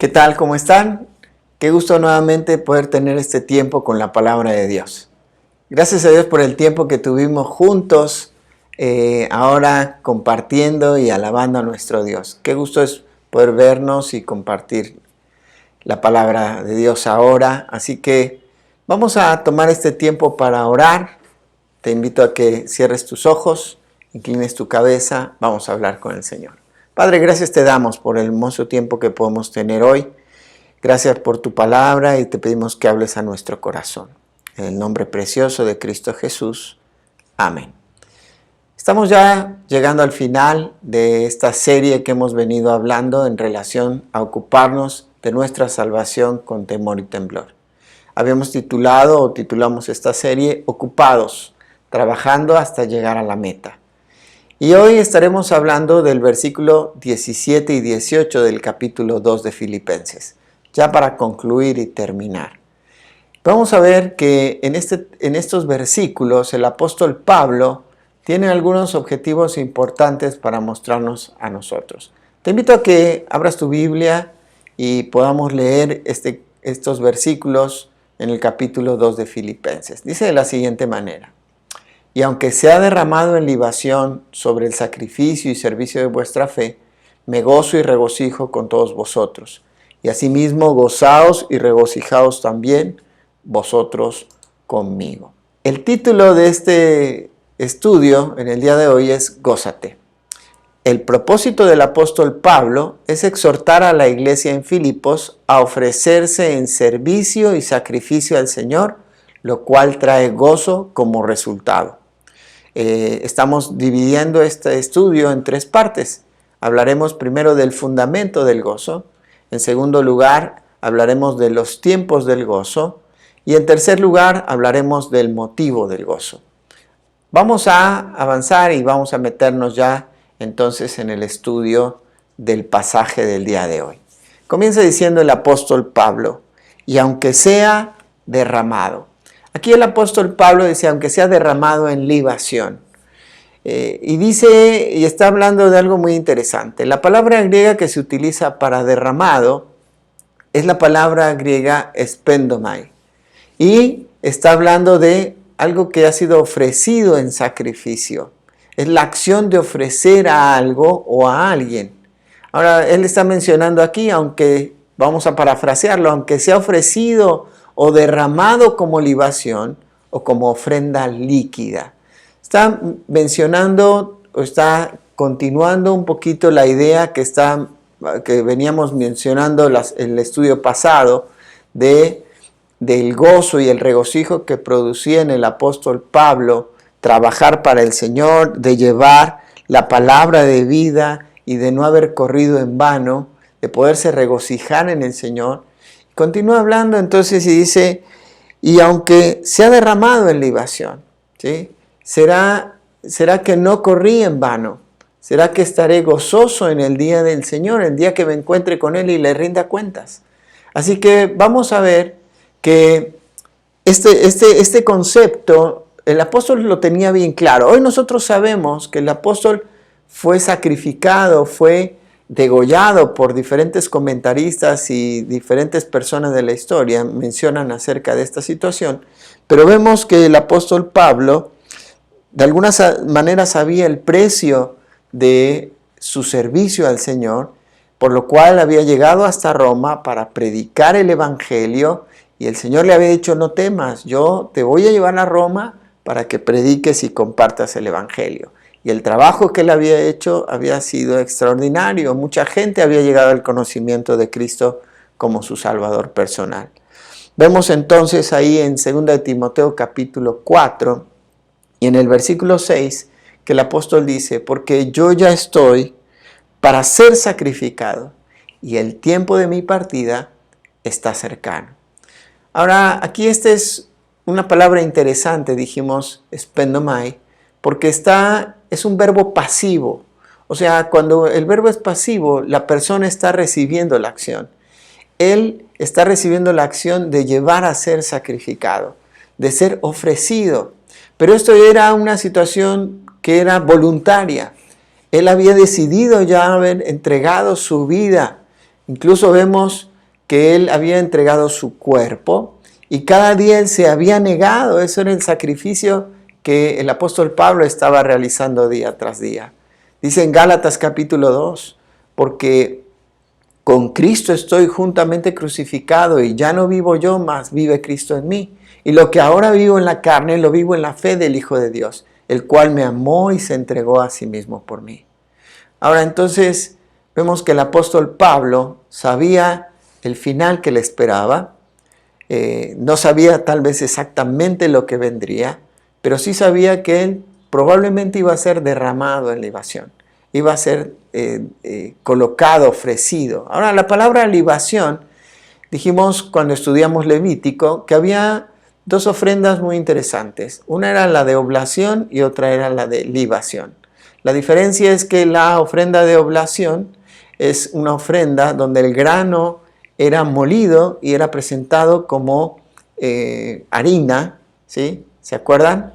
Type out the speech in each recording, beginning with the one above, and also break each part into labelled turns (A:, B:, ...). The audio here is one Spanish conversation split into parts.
A: ¿Qué tal? ¿Cómo están? Qué gusto nuevamente poder tener este tiempo con la palabra de Dios. Gracias a Dios por el tiempo que tuvimos juntos, ahora compartiendo y alabando a nuestro Dios. Qué gusto es poder vernos y compartir la palabra de Dios ahora. Así que vamos a tomar este tiempo para orar. Te invito a que cierres tus ojos, inclines tu cabeza, vamos a hablar con el Señor. Padre, gracias te damos por el hermoso tiempo que podemos tener hoy. Gracias por tu palabra y te pedimos que hables a nuestro corazón. En el nombre precioso de Cristo Jesús. Amén. Estamos ya llegando al final de esta serie que hemos venido hablando en relación a ocuparnos de nuestra salvación con temor y temblor. Habíamos titulamos esta serie Ocupados, trabajando hasta llegar a la meta. Y hoy estaremos hablando del versículo 17 y 18 del capítulo 2 de Filipenses, ya para concluir y terminar. Vamos a ver que en estos versículos el apóstol Pablo tiene algunos objetivos importantes para mostrarnos a nosotros. Te invito a que abras tu Biblia y podamos leer estos versículos en el capítulo 2 de Filipenses. Dice de la siguiente manera: y aunque sea derramado en libación sobre el sacrificio y servicio de vuestra fe, me gozo y regocijo con todos vosotros. Y asimismo gozaos y regocijaos también vosotros conmigo. El título de este estudio en el día de hoy es Gózate. El propósito del apóstol Pablo es exhortar a la iglesia en Filipos a ofrecerse en servicio y sacrificio al Señor, lo cual trae gozo como resultado. Estamos dividiendo este estudio en tres partes. Hablaremos primero del fundamento del gozo. En segundo lugar, hablaremos de los tiempos del gozo. Y en tercer lugar, hablaremos del motivo del gozo. Vamos a avanzar y vamos a meternos ya entonces en el estudio del pasaje del día de hoy. Comienza diciendo el apóstol Pablo: y aunque sea derramado. Aquí el apóstol Pablo dice, aunque sea derramado en libación. Y dice, y está hablando de algo muy interesante. La palabra griega que se utiliza para derramado es la palabra griega spendomai. Y está hablando de algo que ha sido ofrecido en sacrificio. Es la acción de ofrecer a algo o a alguien. Ahora, él está mencionando aquí, aunque, vamos a parafrasearlo, aunque sea ofrecido o derramado como libación o como ofrenda líquida. Está mencionando o está continuando un poquito la idea que veníamos mencionando el estudio pasado del gozo y el regocijo que producía en el apóstol Pablo trabajar para el Señor, de llevar la palabra de vida y de no haber corrido en vano, de poderse regocijar en el Señor. Continúa hablando entonces y dice, y aunque se ha derramado en libación, ¿sí? ¿Será que no corrí en vano? ¿Será que estaré gozoso en el día del Señor, el día que me encuentre con Él y le rinda cuentas? Así que vamos a ver que este concepto el apóstol lo tenía bien claro. Hoy nosotros sabemos que el apóstol fue sacrificado, fue degollado por diferentes comentaristas y diferentes personas de la historia, mencionan acerca de esta situación, pero vemos que el apóstol Pablo de alguna manera sabía el precio de su servicio al Señor, por lo cual había llegado hasta Roma para predicar el evangelio, y el Señor le había dicho, no temas, yo te voy a llevar a Roma para que prediques y compartas el evangelio. Y el trabajo que él había hecho había sido extraordinario. Mucha gente había llegado al conocimiento de Cristo como su Salvador personal. Vemos entonces ahí en 2 de Timoteo capítulo 4 y en el versículo 6 que el apóstol dice, porque yo ya estoy para ser sacrificado y el tiempo de mi partida está cercano. Ahora, aquí esta es una palabra interesante, dijimos spendomai, porque es un verbo pasivo. O sea, cuando el verbo es pasivo, la persona está recibiendo la acción. Él está recibiendo la acción de llevar a ser sacrificado, de ser ofrecido. Pero esto era una situación que era voluntaria. Él había decidido ya haber entregado su vida. Incluso vemos que Él había entregado su cuerpo y cada día Él se había negado. Eso era el sacrificio que el apóstol Pablo estaba realizando día tras día. Dice en Gálatas capítulo 2, porque con Cristo estoy juntamente crucificado y ya no vivo yo, mas vive Cristo en mí. Y lo que ahora vivo en la carne, lo vivo en la fe del Hijo de Dios, el cual me amó y se entregó a sí mismo por mí. Ahora entonces vemos que el apóstol Pablo sabía el final que le esperaba. No sabía tal vez exactamente lo que vendría, pero sí sabía que él probablemente iba a ser derramado en libación. Iba a ser colocado, ofrecido. Ahora, la palabra libación, dijimos cuando estudiamos Levítico, que había dos ofrendas muy interesantes. Una era la de oblación y otra era la de libación. La diferencia es que la ofrenda de oblación es una ofrenda donde el grano era molido y era presentado como harina, ¿sí? ¿Se acuerdan?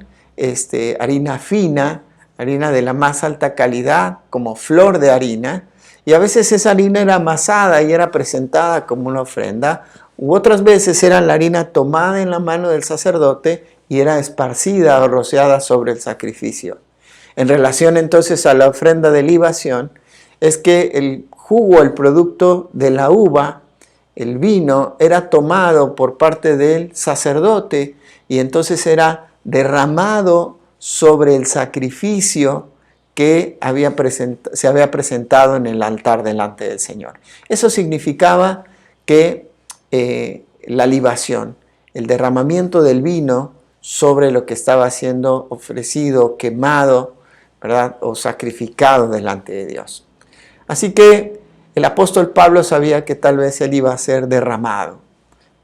A: Harina fina, harina de la más alta calidad, como flor de harina, y a veces esa harina era amasada y era presentada como una ofrenda, u otras veces era la harina tomada en la mano del sacerdote y era esparcida o rociada sobre el sacrificio. En relación entonces a la ofrenda de libación, es que el jugo, el producto de la uva, el vino, era tomado por parte del sacerdote y entonces era derramado sobre el sacrificio que se había presentado en el altar delante del Señor. Eso significaba que la libación, el derramamiento del vino sobre lo que estaba siendo ofrecido, quemado, ¿verdad? O sacrificado delante de Dios. Así que el apóstol Pablo sabía que tal vez él iba a ser derramado,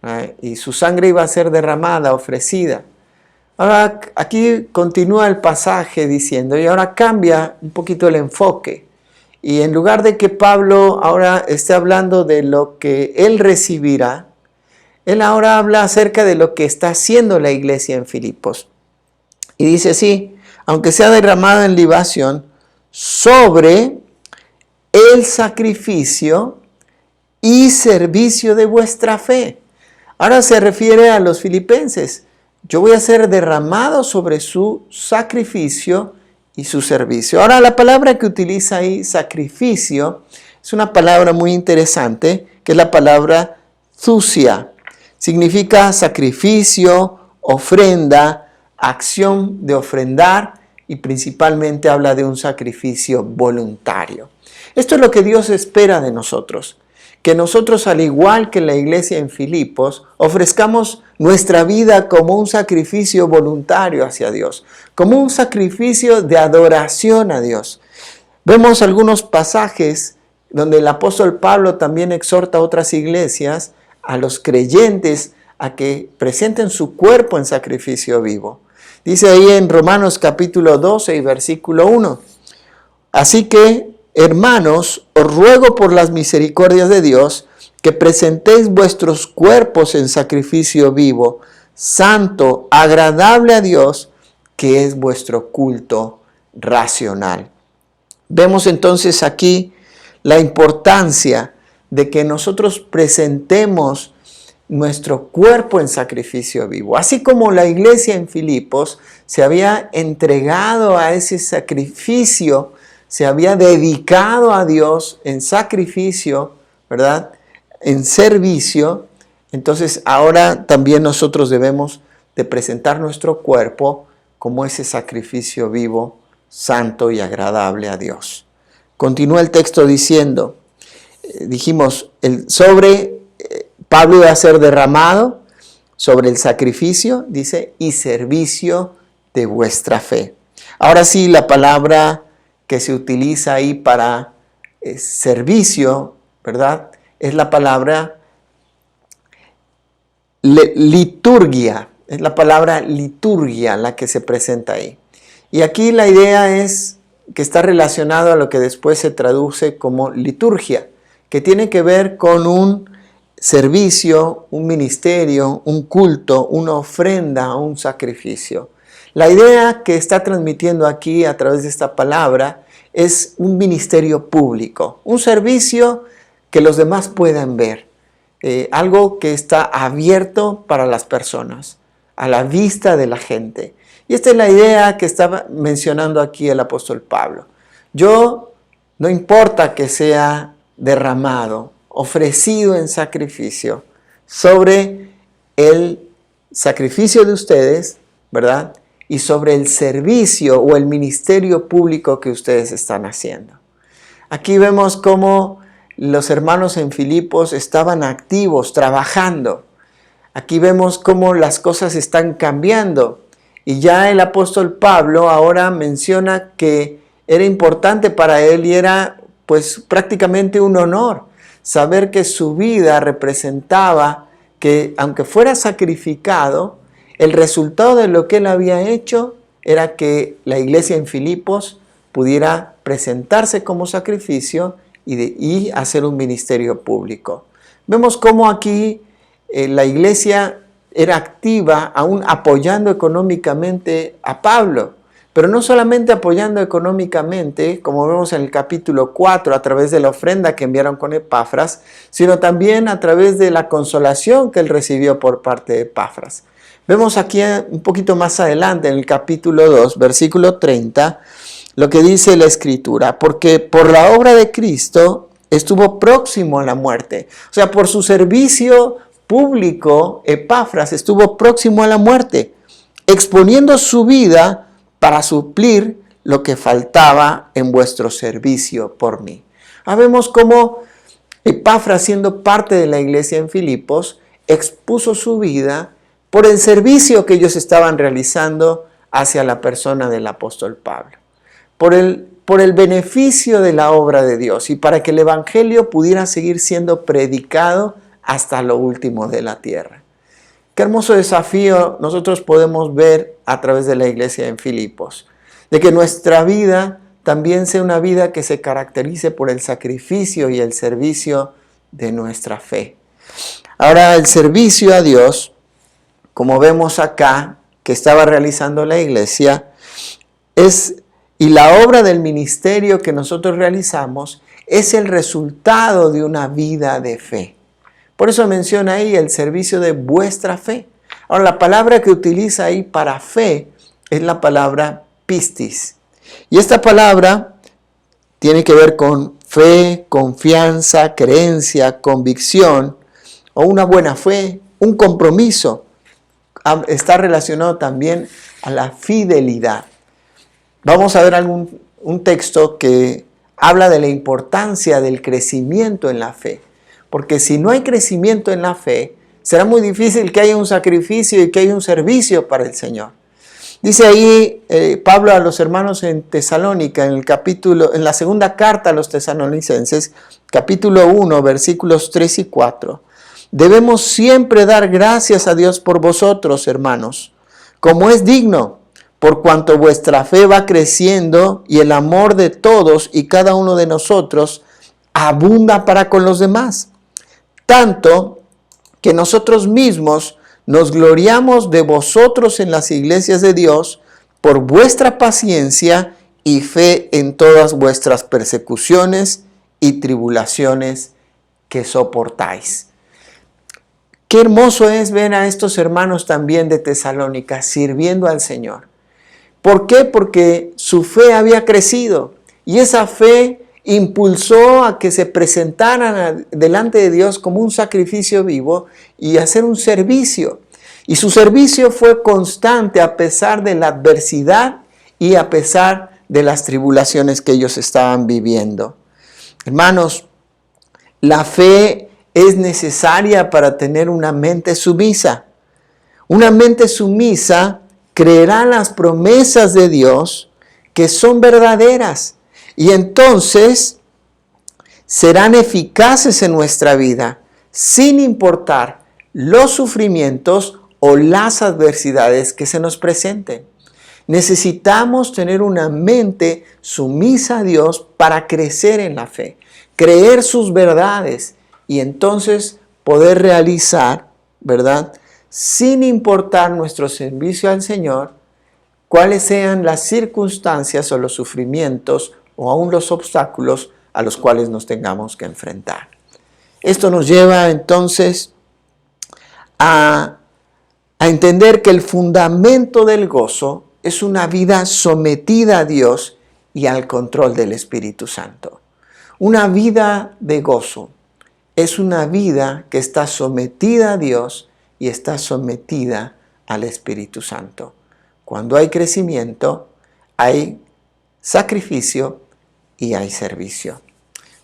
A: ¿verdad? Y su sangre iba a ser derramada, ofrecida. Ahora aquí continúa el pasaje diciendo, y ahora cambia un poquito el enfoque. Y en lugar de que Pablo ahora esté hablando de lo que él recibirá, él ahora habla acerca de lo que está haciendo la iglesia en Filipos. Y dice así, aunque sea derramado en libación sobre el sacrificio y servicio de vuestra fe. Ahora se refiere a los filipenses. Yo voy a ser derramado sobre su sacrificio y su servicio. Ahora la palabra que utiliza ahí, sacrificio, es una palabra muy interesante, que es la palabra thusia. Significa sacrificio, ofrenda, acción de ofrendar y principalmente habla de un sacrificio voluntario. Esto es lo que Dios espera de nosotros, que nosotros, al igual que la iglesia en Filipos, ofrezcamos nuestra vida como un sacrificio voluntario hacia Dios, como un sacrificio de adoración a Dios. Vemos algunos pasajes donde el apóstol Pablo también exhorta a otras iglesias, a los creyentes, a que presenten su cuerpo en sacrificio vivo. Dice ahí en Romanos capítulo 12 y versículo 1, así que, hermanos, os ruego por las misericordias de Dios que presentéis vuestros cuerpos en sacrificio vivo, santo, agradable a Dios, que es vuestro culto racional. Vemos entonces aquí la importancia de que nosotros presentemos nuestro cuerpo en sacrificio vivo. Así como la iglesia en Filipos se había entregado a ese sacrificio, se había dedicado a Dios en sacrificio, ¿verdad? En servicio, entonces ahora también nosotros debemos de presentar nuestro cuerpo como ese sacrificio vivo, santo y agradable a Dios. Continúa el texto diciendo, dijimos, Pablo iba a ser derramado sobre el sacrificio, dice, y servicio de vuestra fe. Ahora sí, la palabra que se utiliza ahí para servicio, ¿verdad? Es la palabra liturgia, es la palabra liturgia la que se presenta ahí. Y aquí la idea es que está relacionado a lo que después se traduce como liturgia, que tiene que ver con un servicio, un ministerio, un culto, una ofrenda, un sacrificio. La idea que está transmitiendo aquí a través de esta palabra es un ministerio público, un servicio que los demás puedan ver, algo que está abierto para las personas, a la vista de la gente. Y esta es la idea que estaba mencionando aquí el apóstol Pablo. Yo, no importa que sea derramado, ofrecido en sacrificio, sobre el sacrificio de ustedes, ¿verdad? Y sobre el servicio o el ministerio público que ustedes están haciendo. Aquí vemos cómo los hermanos en Filipos estaban activos, trabajando. Aquí vemos cómo las cosas están cambiando. Y ya el apóstol Pablo ahora menciona que era importante para él y era pues prácticamente un honor saber que su vida representaba que aunque fuera sacrificado, el resultado de lo que él había hecho era que la iglesia en Filipos pudiera presentarse como sacrificio y hacer un ministerio público. Vemos cómo aquí la iglesia era activa, aún apoyando económicamente a Pablo, pero no solamente apoyando económicamente, como vemos en el capítulo 4, a través de la ofrenda que enviaron con Epafras, sino también a través de la consolación que él recibió por parte de Epafras. Vemos aquí un poquito más adelante, en el capítulo 2, versículo 30, lo que dice la Escritura, porque por la obra de Cristo estuvo próximo a la muerte. O sea, por su servicio público, Epafras estuvo próximo a la muerte, exponiendo su vida para suplir lo que faltaba en vuestro servicio por mí. Vemos cómo Epafras, siendo parte de la iglesia en Filipos, expuso su vida por el servicio que ellos estaban realizando hacia la persona del apóstol Pablo, por el beneficio de la obra de Dios y para que el evangelio pudiera seguir siendo predicado hasta lo último de la tierra. Qué hermoso desafío nosotros podemos ver a través de la iglesia en Filipos, de que nuestra vida también sea una vida que se caracterice por el sacrificio y el servicio de nuestra fe. Ahora, el servicio a Dios, como vemos acá, que estaba realizando la iglesia, y la obra del ministerio que nosotros realizamos es el resultado de una vida de fe. Por eso menciona ahí el servicio de vuestra fe. Ahora, la palabra que utiliza ahí para fe es la palabra pistis. Y esta palabra tiene que ver con fe, confianza, creencia, convicción, o una buena fe, un compromiso. Está relacionado también a la fidelidad. Vamos a ver un texto que habla de la importancia del crecimiento en la fe. Porque si no hay crecimiento en la fe, será muy difícil que haya un sacrificio y que haya un servicio para el Señor. Dice ahí Pablo a los hermanos en Tesalónica, en la segunda carta a los tesalonicenses, capítulo 1, versículos 3 y 4. Debemos siempre dar gracias a Dios por vosotros, hermanos, como es digno, por cuanto vuestra fe va creciendo y el amor de todos y cada uno de nosotros abunda para con los demás. Tanto que nosotros mismos nos gloriamos de vosotros en las iglesias de Dios por vuestra paciencia y fe en todas vuestras persecuciones y tribulaciones que soportáis. Qué hermoso es ver a estos hermanos también de Tesalónica sirviendo al Señor. ¿Por qué? Porque su fe había crecido y esa fe impulsó a que se presentaran delante de Dios como un sacrificio vivo y hacer un servicio. Y su servicio fue constante a pesar de la adversidad y a pesar de las tribulaciones que ellos estaban viviendo. Hermanos, la fe es necesaria para tener una mente sumisa. Una mente sumisa creerá las promesas de Dios que son verdaderas. Y entonces serán eficaces en nuestra vida, sin importar los sufrimientos o las adversidades que se nos presenten. Necesitamos tener una mente sumisa a Dios para crecer en la fe, creer sus verdades y entonces poder realizar, ¿verdad? Sin importar nuestro servicio al Señor, cuáles sean las circunstancias o los sufrimientos o aún los obstáculos a los cuales nos tengamos que enfrentar. Esto nos lleva entonces a entender que el fundamento del gozo es una vida sometida a Dios y al control del Espíritu Santo. Una vida de gozo es una vida que está sometida a Dios y está sometida al Espíritu Santo. Cuando hay crecimiento, hay sacrificio y hay servicio.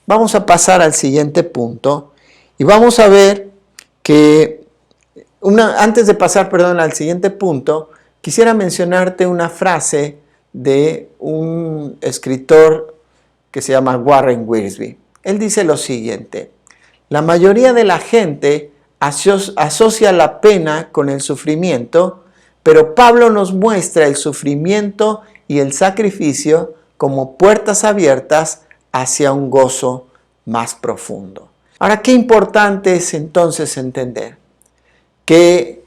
A: Vamos a pasar al siguiente punto y vamos a ver que, antes de pasar, al siguiente punto, quisiera mencionarte una frase de un escritor que se llama Warren Wiersbe. Él dice lo siguiente: la mayoría de la gente asocia la pena con el sufrimiento, pero Pablo nos muestra el sufrimiento y el sacrificio como puertas abiertas hacia un gozo más profundo. Ahora, qué importante es entonces entender que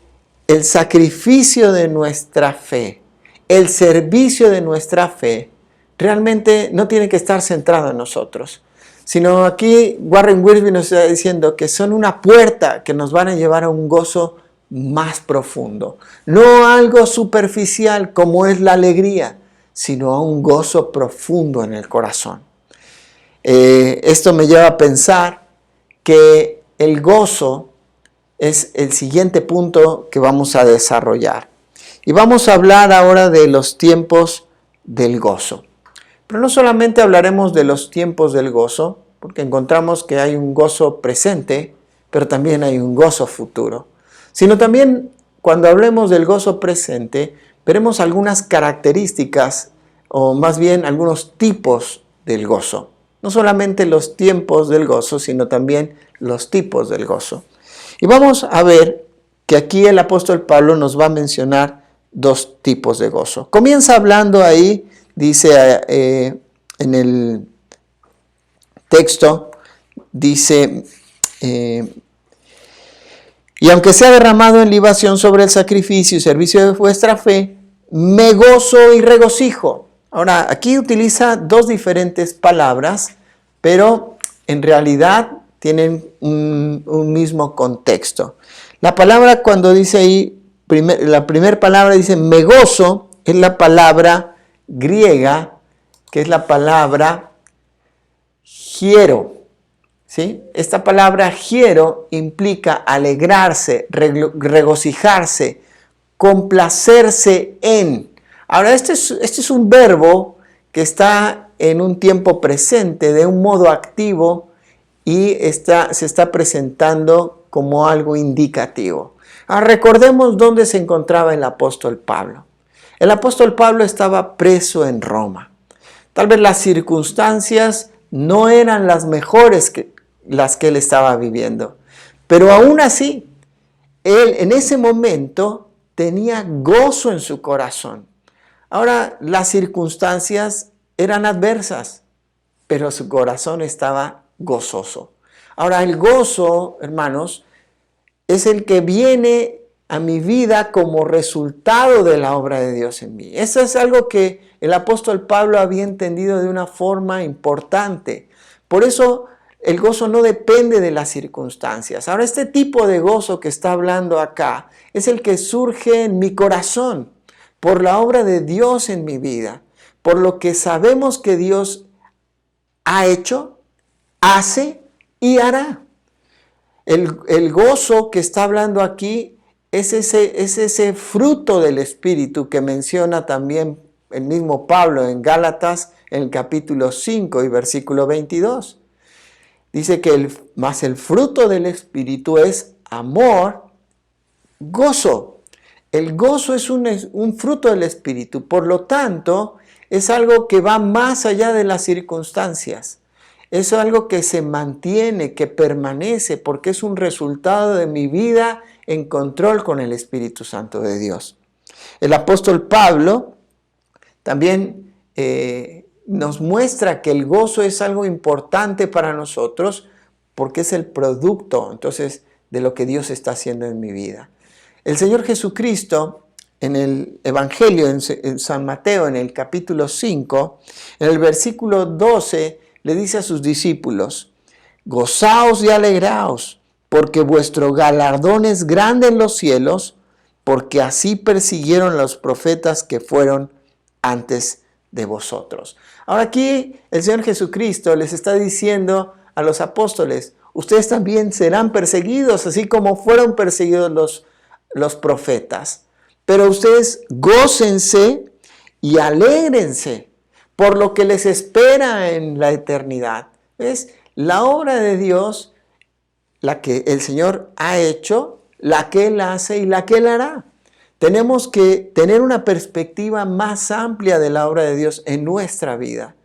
A: el sacrificio de nuestra fe, el servicio de nuestra fe, realmente no tiene que estar centrado en nosotros, sino aquí Warren Wiersbe nos está diciendo que son una puerta que nos van a llevar a un gozo más profundo. No algo superficial como es la alegría, sino a un gozo profundo en el corazón. Esto me lleva a pensar que el gozo es el siguiente punto que vamos a desarrollar. Y vamos a hablar ahora de los tiempos del gozo. Pero no solamente hablaremos de los tiempos del gozo, porque encontramos que hay un gozo presente, pero también hay un gozo futuro. Sino también, cuando hablemos del gozo presente, veremos algunas características, o más bien algunos tipos del gozo. No solamente los tiempos del gozo, sino también los tipos del gozo. Y vamos a ver que aquí el apóstol Pablo nos va a mencionar dos tipos de gozo. Comienza hablando ahí, dice en el texto, dice, y aunque sea derramado en libación sobre el sacrificio y servicio de vuestra fe, me gozo y regocijo. Ahora, aquí utiliza dos diferentes palabras, pero en realidad tienen un mismo contexto. La palabra, cuando dice ahí, la primera palabra dice me gozo, es la palabra griega, que es la palabra hiero. ¿Sí? Esta palabra hiero implica alegrarse, regocijarse, complacerse en. Ahora, este es un verbo que está en un tiempo presente, de un modo activo, y se está presentando como algo indicativo. Ahora, recordemos dónde se encontraba el apóstol Pablo. El apóstol Pablo estaba preso en Roma. Tal vez las circunstancias no eran las mejores que él estaba viviendo, pero aún así, él en ese momento tenía gozo en su corazón. Ahora, las circunstancias eran adversas, pero su corazón estaba gozoso. Ahora, el gozo, hermanos, es el que viene a mi vida como resultado de la obra de Dios en mí. Eso es algo que el apóstol Pablo había entendido de una forma importante. Por eso, el gozo no depende de las circunstancias. Ahora, este tipo de gozo que está hablando acá es el que surge en mi corazón por la obra de Dios en mi vida, por lo que sabemos que Dios ha hecho, hace y hará. El gozo que está hablando aquí es ese fruto del Espíritu que menciona también el mismo Pablo en Gálatas, en el capítulo 5 y versículo 22. Dice que el fruto del Espíritu es amor, gozo. El gozo es un fruto del Espíritu, por lo tanto, es algo que va más allá de las circunstancias. Es algo que se mantiene, que permanece, porque es un resultado de mi vida en control con el Espíritu Santo de Dios. El apóstol Pablo también nos muestra que el gozo es algo importante para nosotros porque es el producto, entonces, de lo que Dios está haciendo en mi vida. El Señor Jesucristo, en el Evangelio, en San Mateo, en el capítulo 5, en el versículo 12, le dice a sus discípulos, Gozaos y alegraos, porque vuestro galardón es grande en los cielos, porque así persiguieron a los profetas que fueron antes de vosotros. Ahora aquí el Señor Jesucristo les está diciendo a los apóstoles, ustedes también serán perseguidos, así como fueron perseguidos los profetas. Pero ustedes gócense y alégrense por lo que les espera en la eternidad. ¿Ves? La obra de Dios, la que el Señor ha hecho, la que Él hace y la que Él hará. Tenemos que tener una perspectiva más amplia de la obra de Dios en nuestra vida.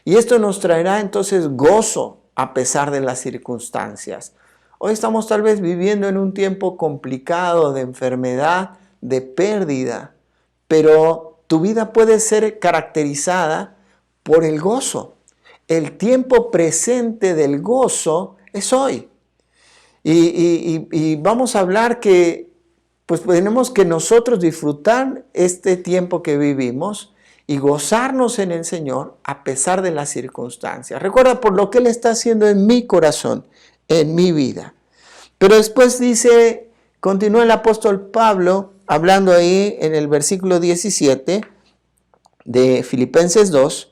A: Y esto nos traerá entonces gozo a pesar de las circunstancias. Hoy estamos tal vez viviendo en un tiempo complicado de enfermedad, de pérdida, pero tu vida puede ser caracterizada por el gozo. El tiempo presente del gozo es hoy. Y vamos a hablar que pues tenemos que nosotros disfrutar este tiempo que vivimos y gozarnos en el Señor a pesar de las circunstancias. Recuerda por lo que Él está haciendo en mi corazón, en mi vida. Pero después dice, continúa el apóstol Pablo hablando ahí en el versículo 17 de Filipenses 2,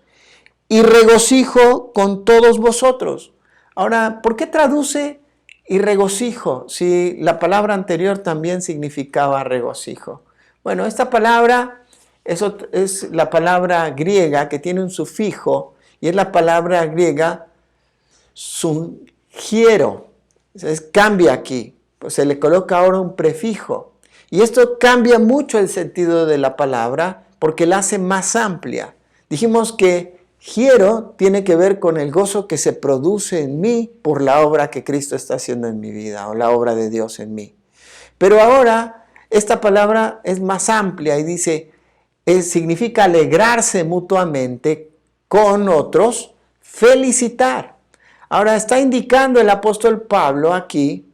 A: y regocijo con todos vosotros. Ahora, ¿por qué traduce y regocijo si la palabra anterior también significaba regocijo? Bueno, esta palabra es la palabra griega que tiene un sufijo y es la palabra griega sungiero. Entonces cambia aquí, pues se le coloca ahora un prefijo. Y esto cambia mucho el sentido de la palabra porque la hace más amplia. Dijimos que giero tiene que ver con el gozo que se produce en mí por la obra que Cristo está haciendo en mi vida o la obra de Dios en mí. Pero ahora esta palabra es más amplia y dice, significa alegrarse mutuamente con otros, felicitar. Ahora está indicando el apóstol Pablo aquí,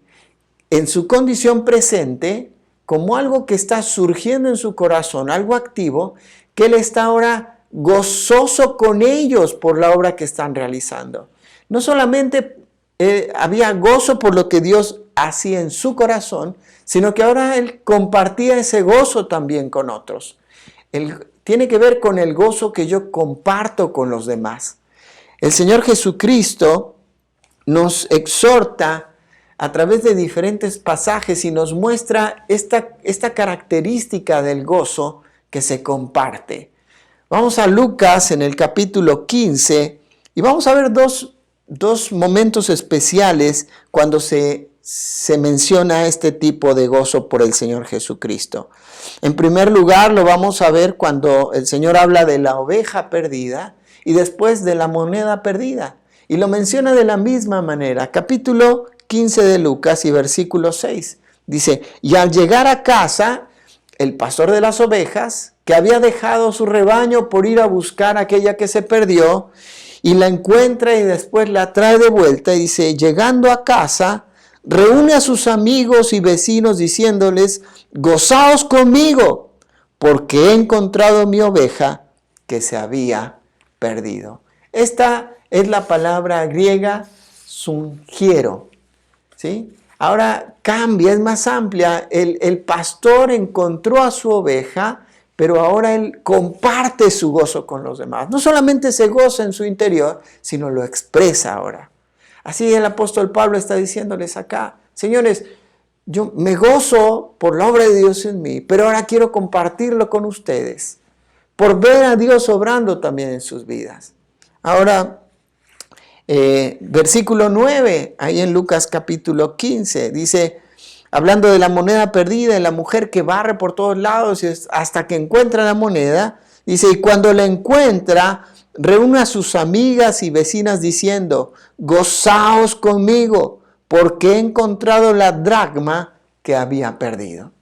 A: en su condición presente, como algo que está surgiendo en su corazón, algo activo, que él está ahora gozoso con ellos por la obra que están realizando. No solamente había gozo por lo que Dios hacía en su corazón, sino que ahora él compartía ese gozo también con otros. Tiene que ver con el gozo que yo comparto con los demás. El Señor Jesucristo nos exhorta a través de diferentes pasajes y nos muestra esta característica del gozo que se comparte. Vamos a Lucas en el capítulo 15 y vamos a ver dos momentos especiales cuando se menciona este tipo de gozo por el Señor Jesucristo. En primer lugar, lo vamos a ver cuando el Señor habla de la oveja perdida y después de la moneda perdida. Y lo menciona de la misma manera. Capítulo 15 de Lucas y versículo 6. Dice, y al llegar a casa, el pastor de las ovejas, que había dejado su rebaño por ir a buscar aquella que se perdió, y la encuentra y después la trae de vuelta, y dice, llegando a casa, reúne a sus amigos y vecinos diciéndoles, gozaos conmigo, porque he encontrado mi oveja que se había perdido. Esta es la palabra griega sungiero, ¿sí? Ahora cambia, es más amplia. El pastor encontró a su oveja, pero ahora él comparte su gozo con los demás. No solamente se goza en su interior, sino lo expresa ahora. Así el apóstol Pablo está diciéndoles acá, señores, yo me gozo por la obra de Dios en mí, pero ahora quiero compartirlo con ustedes, por ver a Dios obrando también en sus vidas. Ahora, versículo 9, ahí en Lucas capítulo 15, dice, hablando de la moneda perdida y la mujer que barre por todos lados hasta que encuentra la moneda, dice, y cuando la encuentra, reúne a sus amigas y vecinas diciendo, gozaos conmigo, porque he encontrado la dracma que había perdido.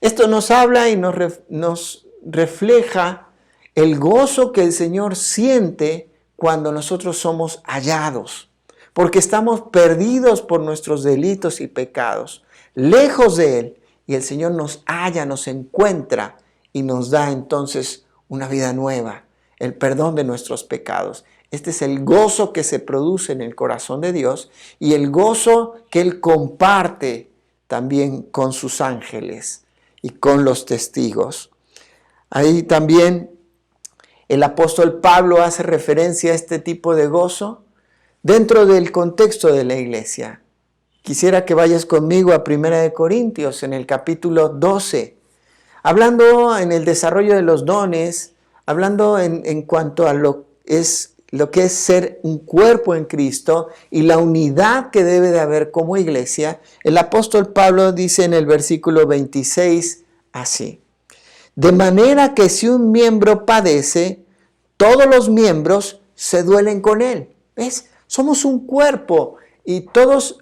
A: Esto nos habla y nos refleja el gozo que el Señor siente cuando nosotros somos hallados, porque estamos perdidos por nuestros delitos y pecados, lejos de Él, y el Señor nos halla, nos encuentra y nos da entonces una vida nueva, el perdón de nuestros pecados. Este es el gozo que se produce en el corazón de Dios y el gozo que Él comparte también con sus ángeles y con los testigos. Ahí también el apóstol Pablo hace referencia a este tipo de gozo dentro del contexto de la iglesia. Quisiera que vayas conmigo a 1 Corintios en el capítulo 12, hablando en el desarrollo de los dones, hablando en cuanto a lo que es ser un cuerpo en Cristo y la unidad que debe de haber como iglesia. El apóstol Pablo dice en el versículo 26 así: de manera que si un miembro padece, todos los miembros se duelen con él. ¿Ves? Somos un cuerpo y todos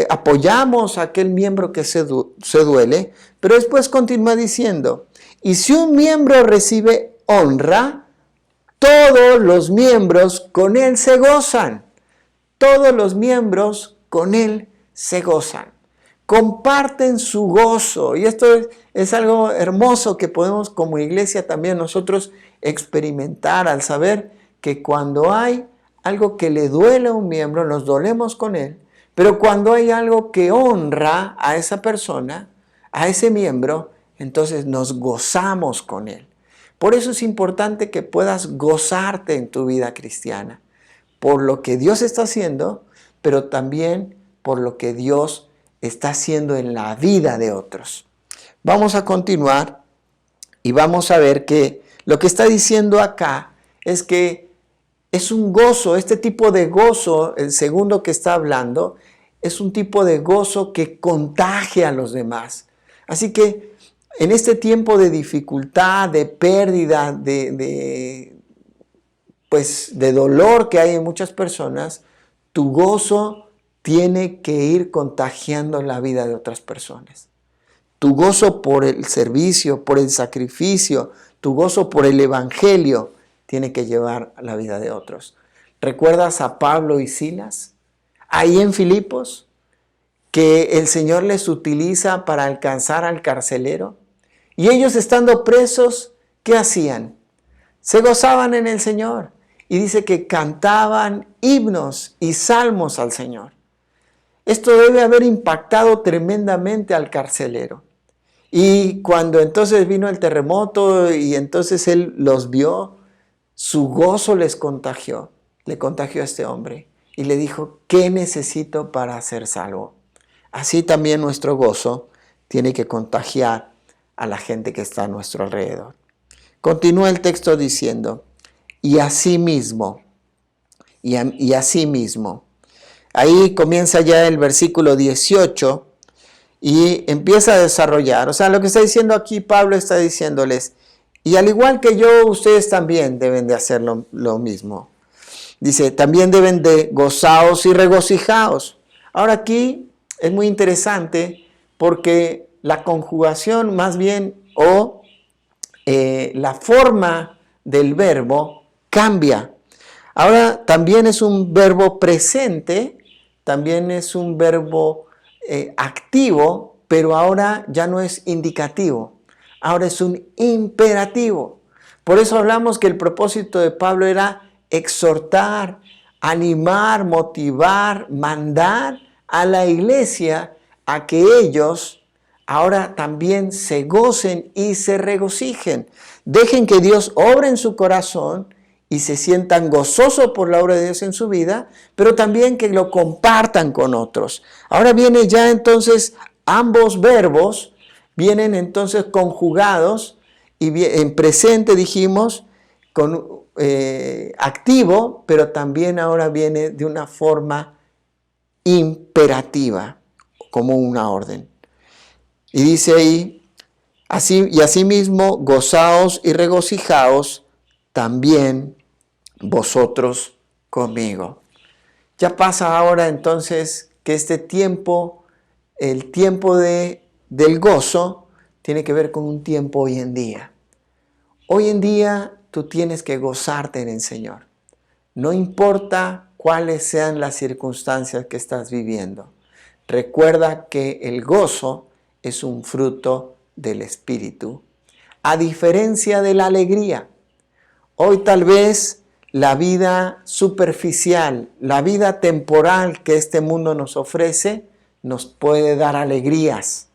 A: apoyamos a aquel miembro que se duele, pero después continúa diciendo, y si un miembro recibe honra, todos los miembros con él se gozan. Todos los miembros con él se gozan. Comparten su gozo. Y esto es algo hermoso que podemos como iglesia también nosotros experimentar al saber que cuando hay algo que le duele a un miembro, nos dolemos con él. Pero cuando hay algo que honra a esa persona, a ese miembro, entonces nos gozamos con él. Por eso es importante que puedas gozarte en tu vida cristiana, por lo que Dios está haciendo, pero también por lo que Dios está haciendo en la vida de otros. Vamos a continuar y vamos a ver que lo que está diciendo acá es que es un gozo, este tipo de gozo, el segundo que está hablando, es un tipo de gozo que contagia a los demás. Así que en este tiempo de dificultad, de pérdida, de dolor que hay en muchas personas, tu gozo tiene que ir contagiando la vida de otras personas. Tu gozo por el servicio, por el sacrificio, tu gozo por el evangelio tiene que llevar a la vida de otros. ¿Recuerdas a Pablo y Silas? Ahí en Filipos, que el Señor les utiliza para alcanzar al carcelero. Y ellos estando presos, ¿qué hacían? Se gozaban en el Señor. Y dice que cantaban himnos y salmos al Señor. Esto debe haber impactado tremendamente al carcelero. Y cuando entonces vino el terremoto y entonces él los vio, su gozo les contagió. Le contagió a este hombre y le dijo, ¿qué necesito para ser salvo? Así también nuestro gozo tiene que contagiar a la gente que está a nuestro alrededor. Continúa el texto diciendo, y así mismo. Ahí comienza ya el versículo 18 y empieza a desarrollar. O sea, lo que está diciendo aquí Pablo está diciéndoles, y al igual que yo, ustedes también deben de hacer lo mismo. Dice, también deben de gozaos y regocijaos. Ahora aquí es muy interesante porque la conjugación más bien la forma del verbo cambia. Ahora también es un verbo presente, también es un verbo activo, pero ahora ya no es indicativo, ahora es un imperativo. Por eso hablamos que el propósito de Pablo era exhortar, animar, motivar, mandar a la iglesia a que ellos ahora también se gocen y se regocijen. Dejen que Dios obre en su corazón y se sientan gozosos por la obra de Dios en su vida, pero también que lo compartan con otros. Ahora viene ya entonces ambos verbos, vienen entonces conjugados y en presente dijimos con activo, pero también ahora viene de una forma imperativa, como una orden. Y dice ahí, asimismo, gozaos y regocijaos también vosotros conmigo. Ya pasa ahora entonces que este tiempo, el tiempo del gozo, tiene que ver con un tiempo hoy en día. Hoy en día tú tienes que gozarte en el Señor. No importa cuáles sean las circunstancias que estás viviendo. Recuerda que el gozo es un fruto del Espíritu, a diferencia de la alegría. Hoy tal vez la vida superficial, la vida temporal que este mundo nos ofrece, nos puede dar alegrías,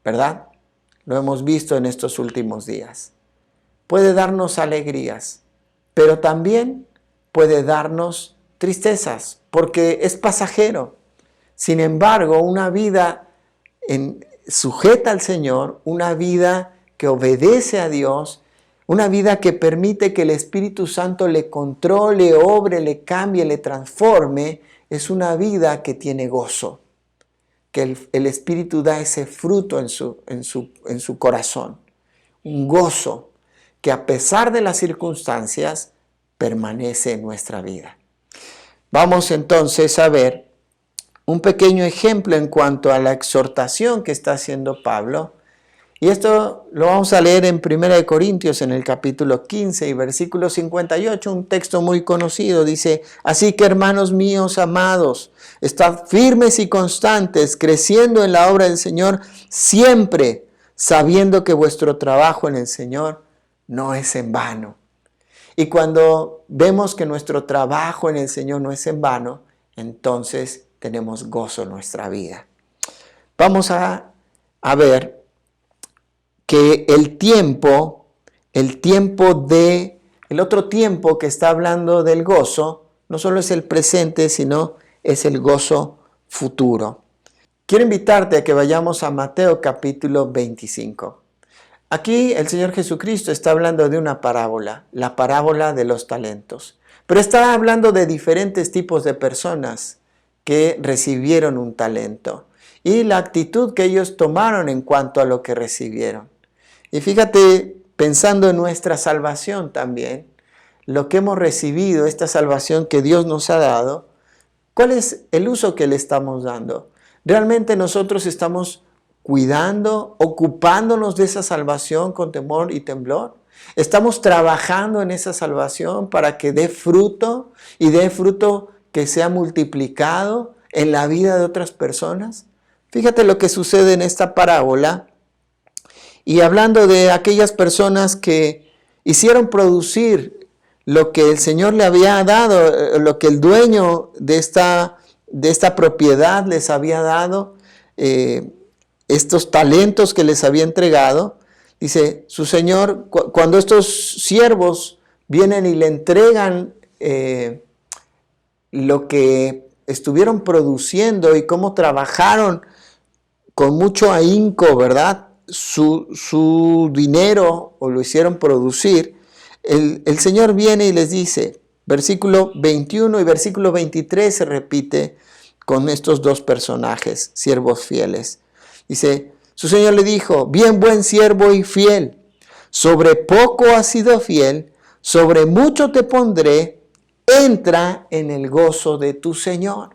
A: ¿verdad? Lo hemos visto en estos últimos días. Puede darnos alegrías, pero también puede darnos tristezas, porque es pasajero. Sin embargo, una vida sujeta al Señor, una vida que obedece a Dios, una vida que permite que el Espíritu Santo le controle, obre, le cambie, le transforme, es una vida que tiene gozo, que el Espíritu da ese fruto en su corazón, un gozo que a pesar de las circunstancias permanece en nuestra vida. Vamos entonces a ver un pequeño ejemplo en cuanto a la exhortación que está haciendo Pablo. Y esto lo vamos a leer en 1 Corintios en el capítulo 15 y versículo 58, un texto muy conocido. Dice: así que, hermanos míos amados, estad firmes y constantes, creciendo en la obra del Señor siempre, sabiendo que vuestro trabajo en el Señor no es en vano. Y cuando vemos que nuestro trabajo en el Señor no es en vano, entonces tenemos gozo en nuestra vida. Vamos a ver que el otro tiempo que está hablando del gozo, no solo es el presente, sino es el gozo futuro. Quiero invitarte a que vayamos a Mateo capítulo 25. Aquí el Señor Jesucristo está hablando de una parábola, la parábola de los talentos. Pero está hablando de diferentes tipos de personas que recibieron un talento y la actitud que ellos tomaron en cuanto a lo que recibieron. Y fíjate, pensando en nuestra salvación también, lo que hemos recibido, esta salvación que Dios nos ha dado, ¿cuál es el uso que le estamos dando? ¿Realmente nosotros estamos cuidando, ocupándonos de esa salvación con temor y temblor? ¿Estamos trabajando en esa salvación para que dé fruto y dé fruto que sea multiplicado en la vida de otras personas? Fíjate lo que sucede en esta parábola. Y hablando de aquellas personas que hicieron producir lo que el Señor le había dado, lo que el dueño de esta propiedad les había dado, estos talentos que les había entregado, dice su Señor, cuando estos siervos vienen y le entregan lo que estuvieron produciendo y cómo trabajaron con mucho ahínco, ¿verdad?, su dinero, o lo hicieron producir, el Señor viene y les dice, versículo 21 y versículo 23 se repite con estos dos personajes, siervos fieles. Dice, su Señor le dijo: bien, buen siervo y fiel, sobre poco has sido fiel, sobre mucho te pondré, entra en el gozo de tu Señor.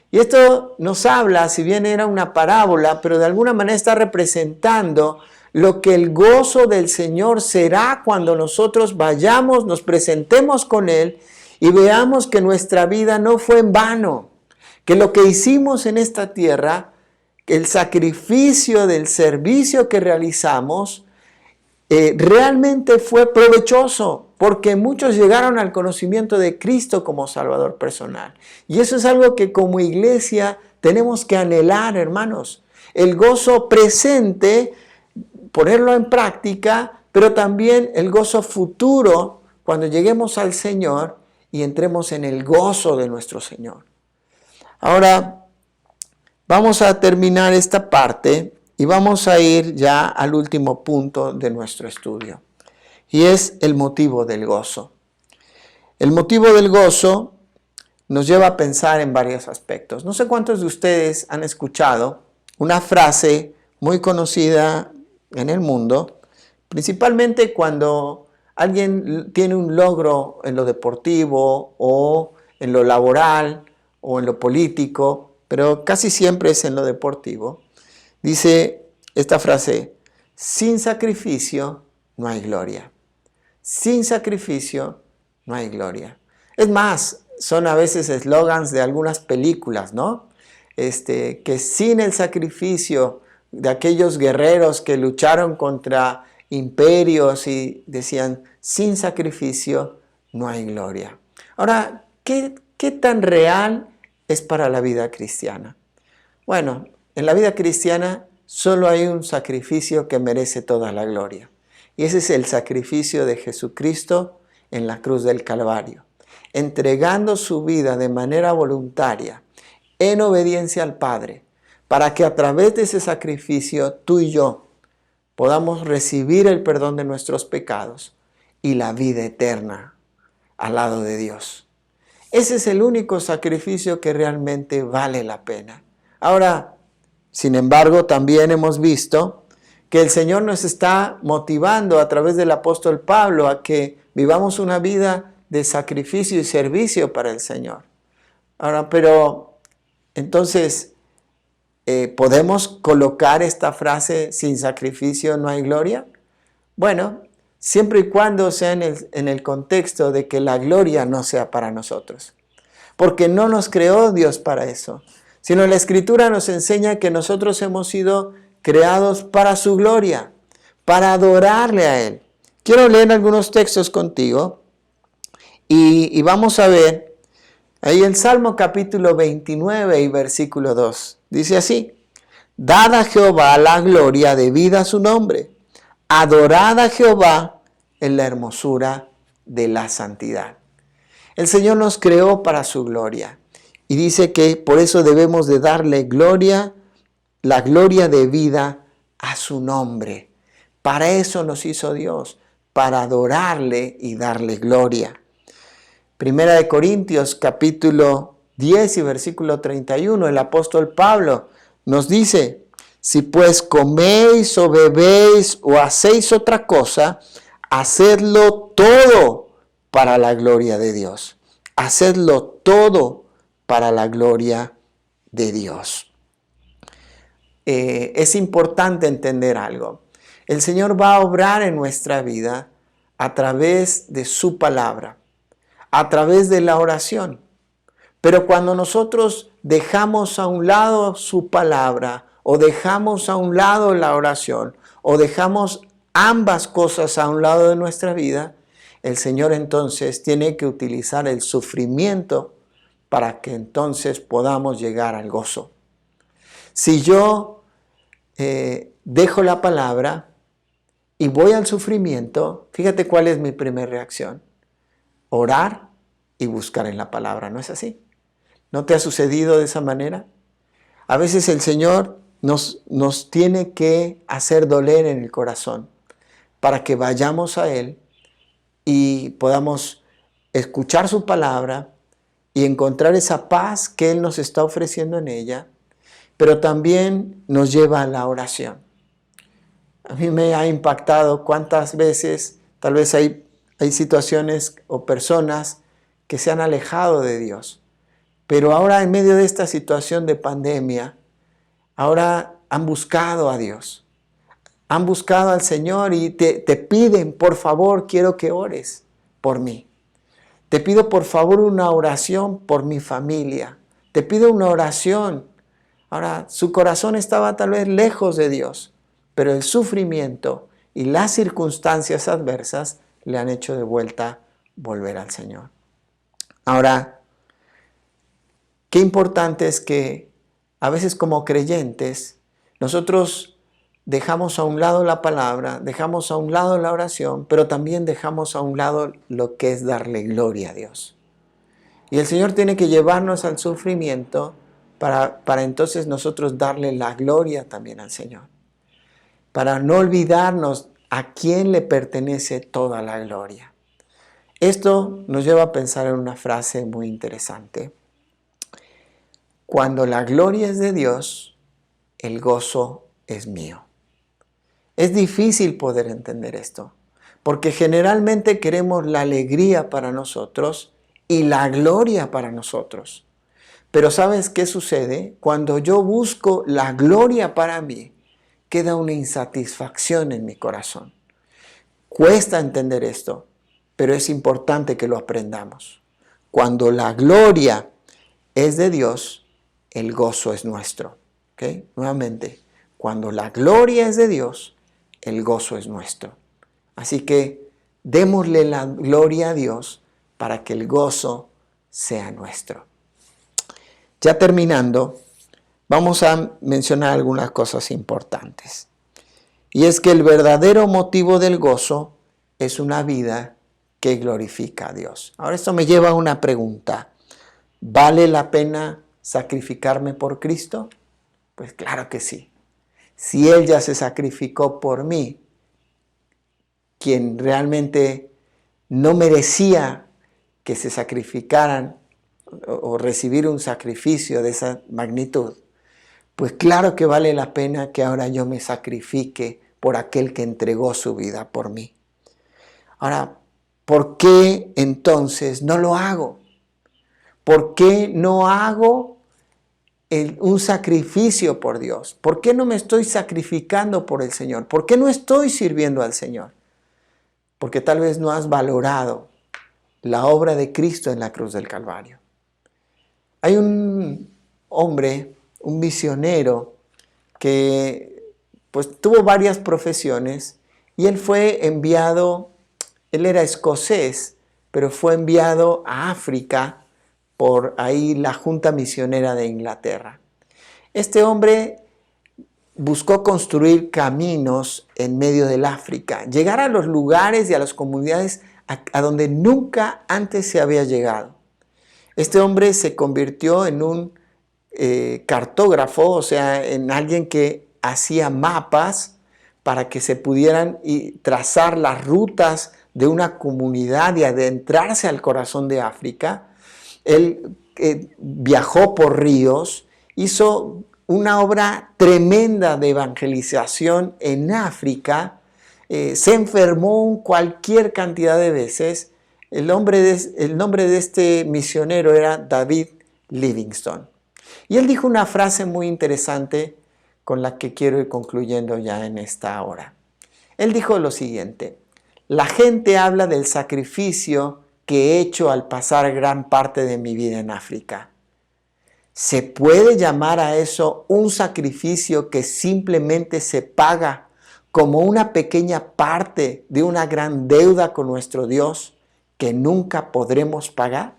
A: Y esto nos habla, si bien era una parábola, pero de alguna manera está representando lo que el gozo del Señor será cuando nosotros vayamos, nos presentemos con Él y veamos que nuestra vida no fue en vano, que lo que hicimos en esta tierra, el sacrificio del servicio que realizamos, realmente fue provechoso, porque muchos llegaron al conocimiento de Cristo como Salvador personal. Y eso es algo que como iglesia tenemos que anhelar, hermanos. El gozo presente, ponerlo en práctica, pero también el gozo futuro cuando lleguemos al Señor y entremos en el gozo de nuestro Señor. Ahora, vamos a terminar esta parte y vamos a ir ya al último punto de nuestro estudio. Y es el motivo del gozo. El motivo del gozo nos lleva a pensar en varios aspectos. No sé cuántos de ustedes han escuchado una frase muy conocida en el mundo, principalmente cuando alguien tiene un logro en lo deportivo o en lo laboral o en lo político, pero casi siempre es en lo deportivo. Dice esta frase: sin sacrificio no hay gloria. Sin sacrificio no hay gloria. Es más, son a veces eslogans de algunas películas, ¿no? Que sin el sacrificio de aquellos guerreros que lucharon contra imperios y decían, sin sacrificio no hay gloria. Ahora, ¿qué tan real es para la vida cristiana? Bueno, en la vida cristiana solo hay un sacrificio que merece toda la gloria. Y ese es el sacrificio de Jesucristo en la cruz del Calvario, entregando su vida de manera voluntaria, en obediencia al Padre, para que a través de ese sacrificio tú y yo podamos recibir el perdón de nuestros pecados y la vida eterna al lado de Dios. Ese es el único sacrificio que realmente vale la pena. Ahora, sin embargo, también hemos visto que el Señor nos está motivando a través del apóstol Pablo a que vivamos una vida de sacrificio y servicio para el Señor. Ahora, pero entonces, ¿podemos colocar esta frase, sin sacrificio no hay gloria? Bueno, siempre y cuando sea en el contexto de que la gloria no sea para nosotros. Porque no nos creó Dios para eso, sino la Escritura nos enseña que nosotros hemos sido creados para su gloria, para adorarle a Él. Quiero leer algunos textos contigo y vamos a ver ahí el Salmo capítulo 29 y versículo 2. Dice así: Dad a Jehová la gloria debida a su nombre. Adorad a Jehová en la hermosura de la santidad. El Señor nos creó para su gloria y dice que por eso debemos de darle gloria, la gloria debida a su nombre. Para eso nos hizo Dios, para adorarle y darle gloria. Primera de Corintios capítulo 10 y versículo 31, el apóstol Pablo nos dice: si pues coméis o bebéis o hacéis otra cosa, hacedlo todo para la gloria de Dios. Hacedlo todo para la gloria de Dios. Es importante entender algo. El Señor va a obrar en nuestra vida a través de su palabra, a través de la oración. Pero cuando nosotros dejamos a un lado su palabra, o dejamos a un lado la oración, o dejamos ambas cosas a un lado de nuestra vida, el Señor entonces tiene que utilizar el sufrimiento para que entonces podamos llegar al gozo. Si yo dejo la palabra y voy al sufrimiento, fíjate cuál es mi primera reacción: orar y buscar en la palabra. ¿No es así? ¿No te ha sucedido de esa manera? A veces el Señor nos tiene que hacer doler en el corazón para que vayamos a Él y podamos escuchar su palabra y encontrar esa paz que Él nos está ofreciendo en ella, pero también nos lleva a la oración. A mí me ha impactado cuántas veces tal vez hay situaciones o personas que se han alejado de Dios. Pero ahora en medio de esta situación de pandemia, ahora han buscado a Dios. Han buscado al Señor y te piden: por favor, quiero que ores por mí. Te pido por favor una oración por mi familia. Te pido una oración. Ahora, su corazón estaba tal vez lejos de Dios, pero el sufrimiento y las circunstancias adversas le han hecho de vuelta volver al Señor. Ahora, qué importante es que a veces como creyentes nosotros dejamos a un lado la palabra, dejamos a un lado la oración, pero también dejamos a un lado lo que es darle gloria a Dios. Y el Señor tiene que llevarnos al sufrimiento para entonces nosotros darle la gloria también al Señor. Para no olvidarnos a quién le pertenece toda la gloria. Esto nos lleva a pensar en una frase muy interesante. Cuando la gloria es de Dios, el gozo es mío. Es difícil poder entender esto, porque generalmente queremos la alegría para nosotros y la gloria para nosotros. Pero ¿sabes qué sucede? Cuando yo busco la gloria para mí, queda una insatisfacción en mi corazón. Cuesta entender esto, pero es importante que lo aprendamos. Cuando la gloria es de Dios, el gozo es nuestro. ¿Okay? Nuevamente, cuando la gloria es de Dios, el gozo es nuestro. Así que démosle la gloria a Dios para que el gozo sea nuestro. Ya terminando, vamos a mencionar algunas cosas importantes. Y es que el verdadero motivo del gozo es una vida que glorifica a Dios. Ahora esto me lleva a una pregunta. ¿Vale la pena sacrificarme por Cristo? Pues claro que sí. Si Él ya se sacrificó por mí, quien realmente no merecía que se sacrificaran o recibir un sacrificio de esa magnitud, pues claro que vale la pena que ahora yo me sacrifique por aquel que entregó su vida por mí. Ahora, ¿por qué entonces no lo hago? ¿Por qué no hago un sacrificio por Dios? ¿Por qué no me estoy sacrificando por el Señor? ¿Por qué no estoy sirviendo al Señor? Porque tal vez no has valorado la obra de Cristo en la cruz del Calvario. Hay un hombre, un misionero, que pues tuvo varias profesiones y él fue enviado, él era escocés, pero fue enviado a África por ahí la Junta Misionera de Inglaterra. Este hombre buscó construir caminos en medio del África, llegar a los lugares y a las comunidades a donde nunca antes se había llegado. Este hombre se convirtió en un cartógrafo, o sea, en alguien que hacía mapas para que se pudieran trazar las rutas de una comunidad y adentrarse al corazón de África. Él viajó por ríos, hizo una obra tremenda de evangelización en África, se enfermó cualquier cantidad de veces. El nombre de este misionero era David Livingstone. Y él dijo una frase muy interesante con la que quiero ir concluyendo ya en esta hora. Él dijo lo siguiente: la gente habla del sacrificio que he hecho al pasar gran parte de mi vida en África. ¿Se puede llamar a eso un sacrificio que simplemente se paga como una pequeña parte de una gran deuda con nuestro Dios que nunca podremos pagar?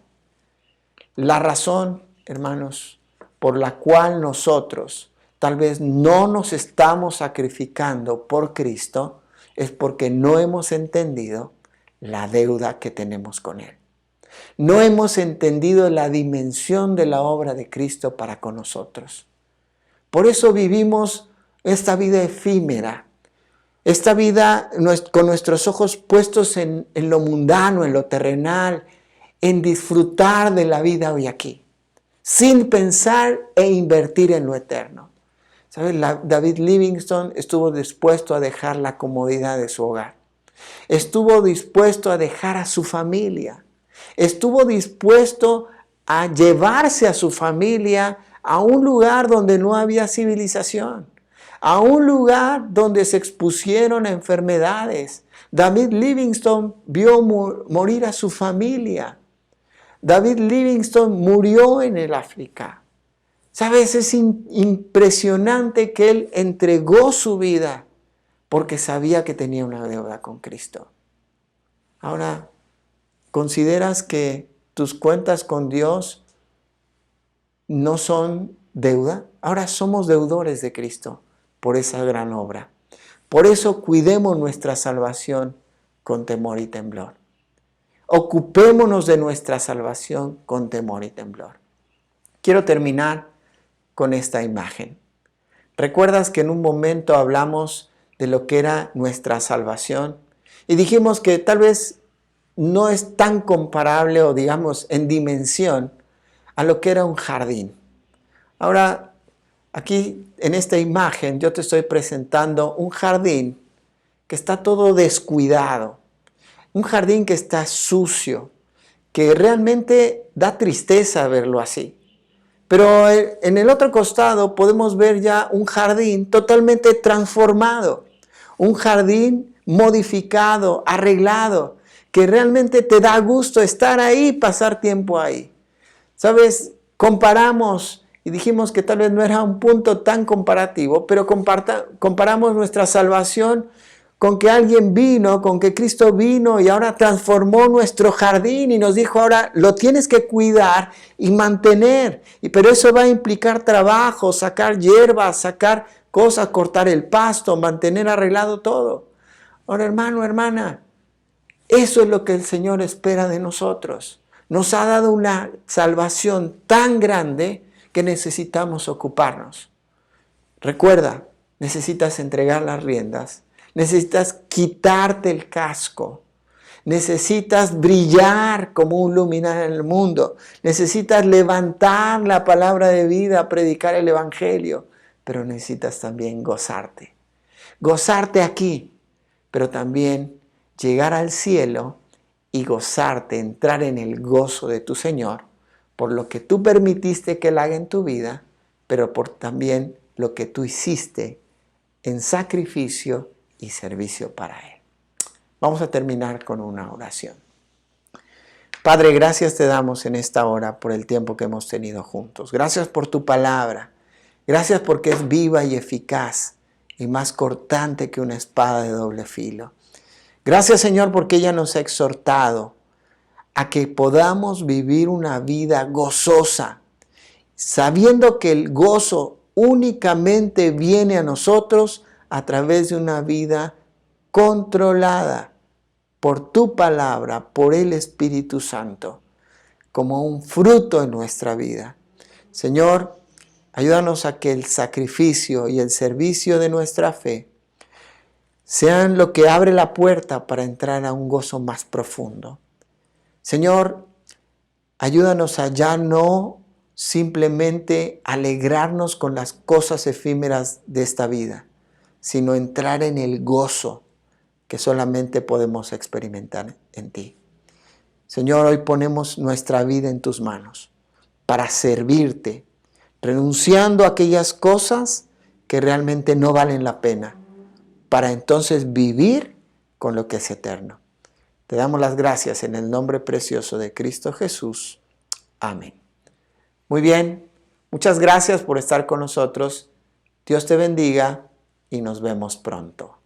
A: La razón, hermanos, por la cual nosotros tal vez no nos estamos sacrificando por Cristo es porque no hemos entendido la deuda que tenemos con Él. No hemos entendido la dimensión de la obra de Cristo para con nosotros. Por eso vivimos esta vida efímera, esta vida con nuestros ojos puestos en lo mundano, en lo terrenal, en disfrutar de la vida hoy aquí, sin pensar e invertir en lo eterno. ¿Sabes? David Livingstone estuvo dispuesto a dejar la comodidad de su hogar. Estuvo dispuesto a dejar a su familia. Estuvo dispuesto a llevarse a su familia a un lugar donde no había civilización, a un lugar donde se expusieron a enfermedades. David Livingstone vio morir a su familia. David Livingstone murió en el África. ¿Sabes? Es impresionante que él entregó su vida porque sabía que tenía una deuda con Cristo. Ahora, ¿consideras que tus cuentas con Dios no son deuda? Ahora somos deudores de Cristo por esa gran obra. Por eso cuidemos nuestra salvación con temor y temblor. Ocupémonos de nuestra salvación con temor y temblor. Quiero terminar con esta imagen. ¿Recuerdas que en un momento hablamos de lo que era nuestra salvación? Y dijimos que tal vez no es tan comparable o digamos en dimensión a lo que era un jardín. Ahora, aquí en esta imagen yo te estoy presentando un jardín que está todo descuidado. Un jardín que está sucio, que realmente da tristeza verlo así. Pero en el otro costado podemos ver ya un jardín totalmente transformado, un jardín modificado, arreglado, que realmente te da gusto estar ahí, pasar tiempo ahí. ¿Sabes? Comparamos, y dijimos que tal vez no era un punto tan comparativo, pero comparamos nuestra salvación con que alguien vino, con que Cristo vino y ahora transformó nuestro jardín y nos dijo, ahora lo tienes que cuidar y mantener. Pero eso va a implicar trabajo, sacar hierbas, sacar cosas, cortar el pasto, mantener arreglado todo. Ahora, hermano, hermana, eso es lo que el Señor espera de nosotros. Nos ha dado una salvación tan grande que necesitamos ocuparnos. Recuerda, necesitas entregar las riendas, necesitas quitarte el casco, necesitas brillar como un luminario en el mundo, necesitas levantar la palabra de vida, predicar el evangelio, pero necesitas también gozarte. Gozarte aquí, pero también llegar al cielo y gozarte, entrar en el gozo de tu Señor, por lo que tú permitiste que Él haga en tu vida, pero por también lo que tú hiciste en sacrificio y servicio para Él. Vamos a terminar con una oración. Padre, gracias te damos en esta hora por el tiempo que hemos tenido juntos. Gracias por tu palabra. Gracias porque es viva y eficaz y más cortante que una espada de doble filo. Gracias, Señor, porque ella nos ha exhortado a que podamos vivir una vida gozosa, sabiendo que el gozo únicamente viene a nosotros a través de una vida controlada por tu palabra, por el Espíritu Santo, como un fruto en nuestra vida. Señor, ayúdanos a que el sacrificio y el servicio de nuestra fe sean lo que abre la puerta para entrar a un gozo más profundo. Señor, ayúdanos a ya no simplemente alegrarnos con las cosas efímeras de esta vida, sino entrar en el gozo que solamente podemos experimentar en ti. Señor, hoy ponemos nuestra vida en tus manos para servirte, renunciando a aquellas cosas que realmente no valen la pena, para entonces vivir con lo que es eterno. Te damos las gracias en el nombre precioso de Cristo Jesús. Amén. Muy bien, muchas gracias por estar con nosotros. Dios te bendiga y nos vemos pronto.